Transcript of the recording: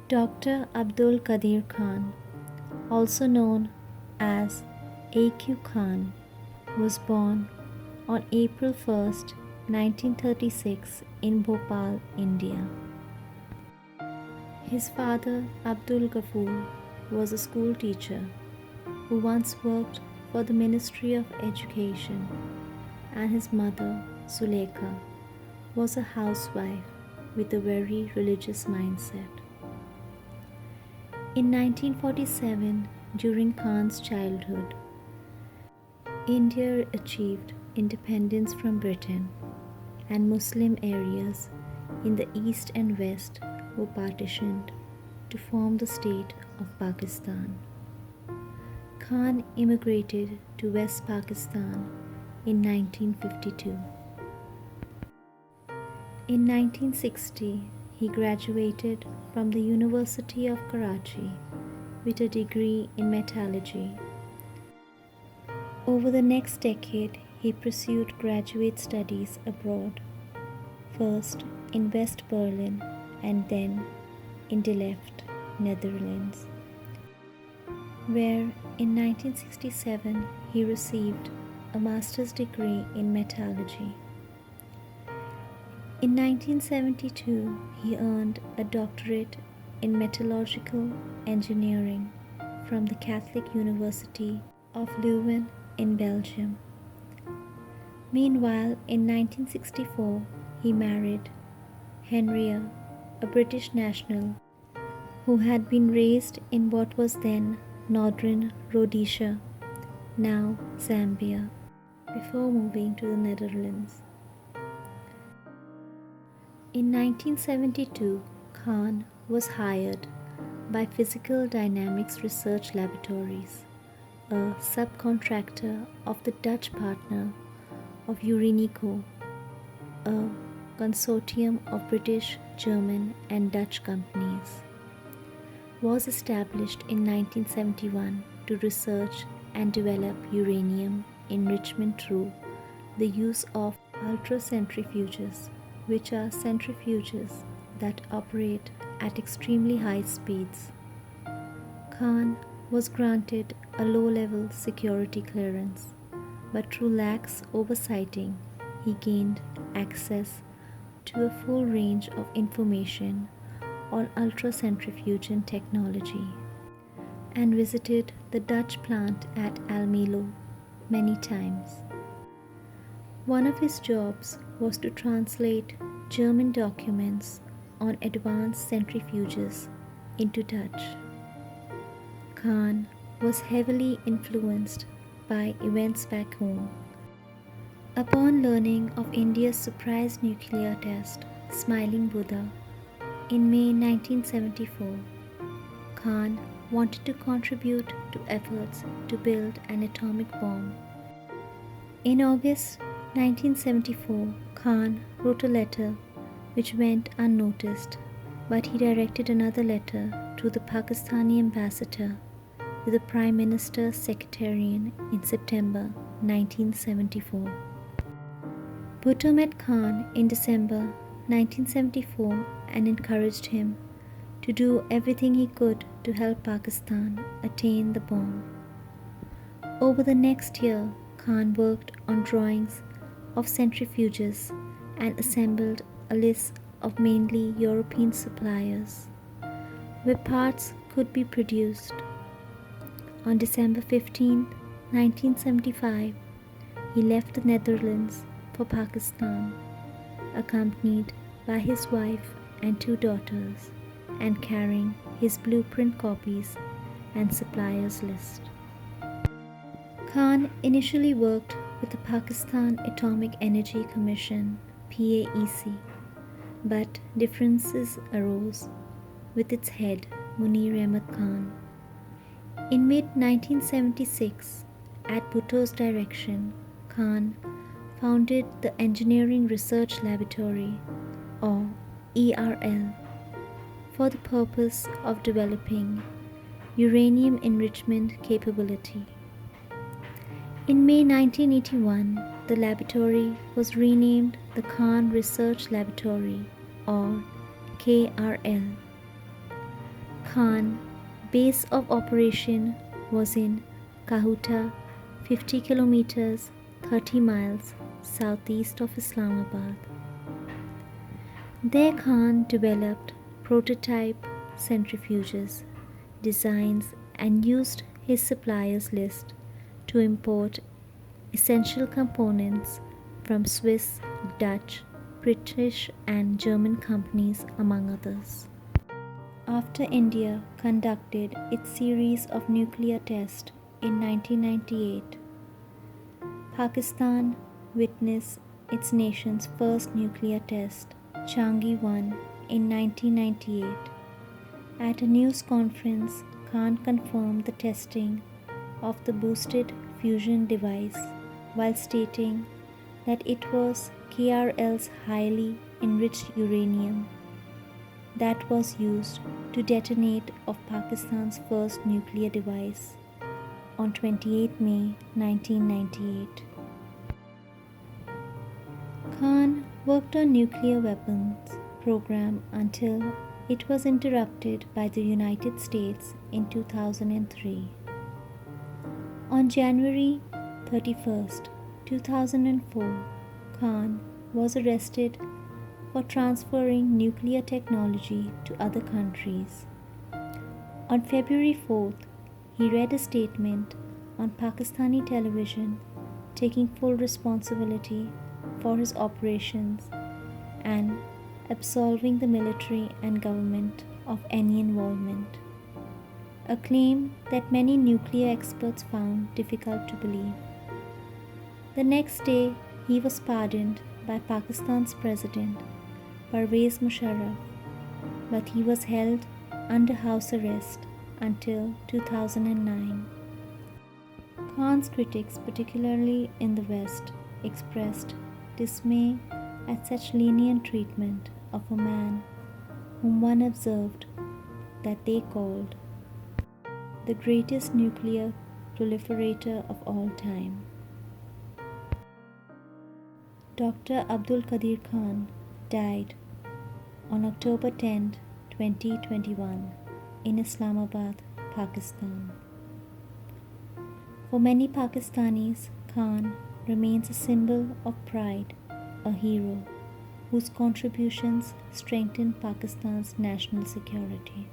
Dr. Abdul Qadeer Khan, also known as A.Q. Khan, was born on April 1, 1936 in Bhopal, India. His father, Abdul Ghafoor, was a school teacher who once worked for the Ministry of Education, and his mother, Suleika, was a housewife with a very religious mindset. In 1947, during Khan's childhood, India achieved independence from Britain, and Muslim areas in the east and west were partitioned to form the state of Pakistan. Khan immigrated to West Pakistan in 1952. In 1960, he graduated from the University of Karachi with a degree in metallurgy. Over the next decade, he pursued graduate studies abroad, first in West Berlin and then in Delft, Netherlands, where in 1967 he received a master's degree in metallurgy. In 1972, he earned a doctorate in metallurgical engineering from the Catholic University of Leuven in Belgium. Meanwhile, in 1964, he married Henria, a British national who had been raised in what was then Northern Rhodesia, now Zambia, before moving to the Netherlands. In 1972, Khan was hired by Physical Dynamics Research Laboratories, a subcontractor of the Dutch partner of Eurenico, a consortium of British, German, and Dutch companies. Was established in 1971 to research and develop uranium enrichment through the use of ultracentrifuges, which are centrifuges that operate at extremely high speeds. Khan was granted a low-level security clearance, but through lax oversighting, he gained access to a full range of information on ultracentrifuge technology and visited the Dutch plant at Almelo many times. One of his jobs was to translate German documents on advanced centrifuges into Dutch. Khan was heavily influenced by events back home. Upon learning of India's surprise nuclear test, Smiling Bhuda, in May 1974, Khan wanted to contribute to efforts to build an atomic bomb. In August 1974, Khan wrote a letter which went unnoticed, but he directed another letter to the Pakistani ambassador to the Prime Minister's secretariat in September 1974. Bhutto met Khan in December 1974 and encouraged him to do everything he could to help Pakistan attain the bomb. Over the next year, Khan worked on drawings of centrifuges and assembled a list of mainly European suppliers where parts could be produced. On December 15, 1975, he left the Netherlands for Pakistan, accompanied by his wife and 2 daughters, and carrying his blueprint copies and suppliers list. Khan initially worked with the Pakistan Atomic Energy Commission (PAEC), but differences arose with its head Munir Ahmad Khan. In mid-1976, at Bhutto's direction, Khan founded the Engineering Research Laboratory, or ERL, for the purpose of developing uranium enrichment capability. In May 1981, the laboratory was renamed the Khan Research Laboratory, or KRL. Khan base of operation was in Kahuta, 50 kilometers 30 miles southeast of Islamabad. There Khan developed prototype centrifuges, designs, and used his suppliers list to import essential components from Swiss, Dutch, British, and German companies, among others. After India conducted its series of nuclear tests in 1998, Pakistan witnessed its nation's first nuclear test, Changi-1, in 1998. At a news conference, Khan confirmed the testing of the boosted fusion device while stating that it was KRL's highly enriched uranium that was used to detonate of Pakistan's first nuclear device on 28 May 1998. Khan worked on nuclear weapons program until it was interrupted by the United States in 2003. On January 31st, 2004, Khan was arrested for transferring nuclear technology to other countries. On February 4th, he read a statement on Pakistani television taking full responsibility for his operations and absolving the military and government of any involvement, a claim that many nuclear experts found difficult to believe. The next day, he was pardoned by Pakistan's President Pervez Musharraf, but he was held under house arrest until 2009. Khan's critics, particularly in the West, expressed dismay at such lenient treatment of a man whom one observed that they called the greatest nuclear proliferator of all time. Dr. Abdul Qadeer Khan died on October 10, 2021 in Islamabad, Pakistan. For many Pakistanis, Khan remains a symbol of pride, a hero whose contributions strengthened Pakistan's national security.